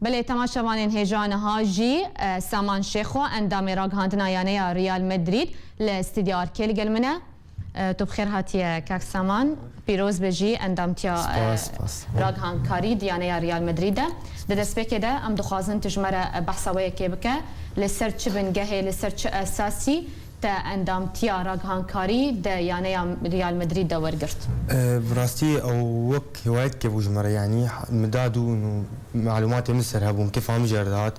بله تماشاوانین هیجان هاجی سامان شیخو اندام راگهاندنا یانه ریال مدرید لاستدیو ارکیل گلمنه تو بخیر هاتیه کاک سامان پیروز بجی اندام تیا راگهان کاری دیانه ریال مدرید ده دست بکده ام دخوازن تجمره بحثویه که بکه لسر چه بنگهه لسر چه اساسی تا اندام تیا راگهان کاری ده یانه ریال مدرید ده ورگرد براستي او وك هوايت كيف وجمرة يعني مدادو انه معلومات من سرهبهم كيف هم جردات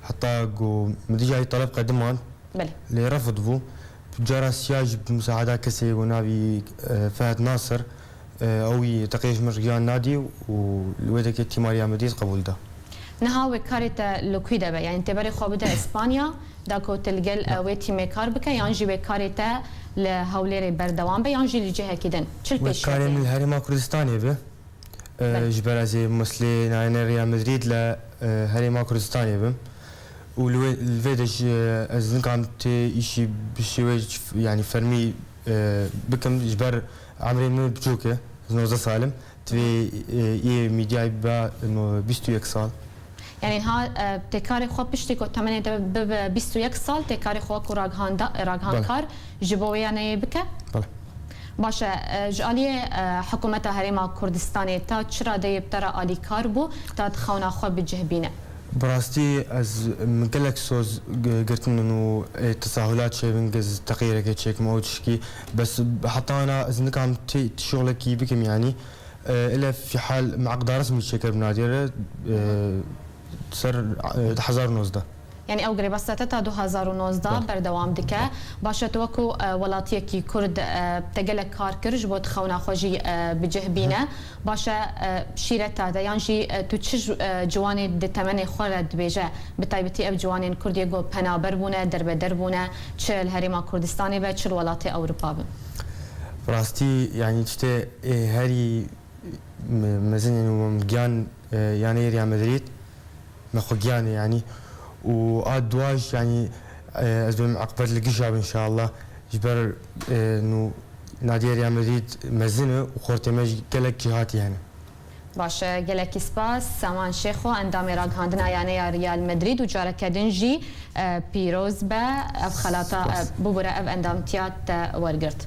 حتى جو مدي جاي طلب قدمان بله اللي رفضوا جرى سياج بمساعدة كسي ونابي فهد ناصر او تقيش مرجان نادي والويدك التيماريا مديد قبول ده نها وكارت لوكيدا به يعني تبري خوبده اسبانيا داكو تلقل ويتي ميكار بك يانجي وكارته لهوليري بردوام به يانجي لجهه كدن چل پیش وكاري من الهرم كردستاني به جبر زي مسلي ناين ريال مدريد ل هرم كردستاني به والفيدج از نقام تي شيء بشوي يعني فرمي بكم جبر عمري من بجوكه نوزا سالم تبي ميديا با انه 21 سال يعني ها تكاري خو بشتي كو تمني ب 21 سال تكاري خو كو راغهان كار جبوي يعني بك بله باشا جاليه حكومه هرم كردستان تا چرا دي بترا الي كار بو تا تخونا خو بجهبينه براستي از مقلك سوز قلت انه تساهلات شيء بنجز تغيير كيتشيك موجشكي بس حتى انا از نقام شغلك بكم يعني الا في حال مع قدر رسمي الشيكر بناديره سر 2019 يعني او قريبه تا 2019 بردوام دكه باشه توكو ولاتيه كي كرد تقلك كار كرج بو تخونا خوجي بجهبينه باشه شيرتا دا يانجي تو تشج جواني د تمني خولد بيجه بتايبتي اب جوانين كردي جو بنابر بونه دربونه تشل هريما كردستاني به تشل ولاتي اوروبا براستي يعني تشتي هاري مزن ومجان يعني ريال مدريد مخجان يعني وادواج يعني ازبم عقبه القشاب ان شاء الله جبر انه نادي ريال مدريد مزنه وخورتمج قلك جهات يعني باشه قلك سباس سامان شيخو اندام راغهاندنا يعني ريال مدريد وجارك دنجي بيروز با اف خلاطه بوبره اف اندام تيات ورغرت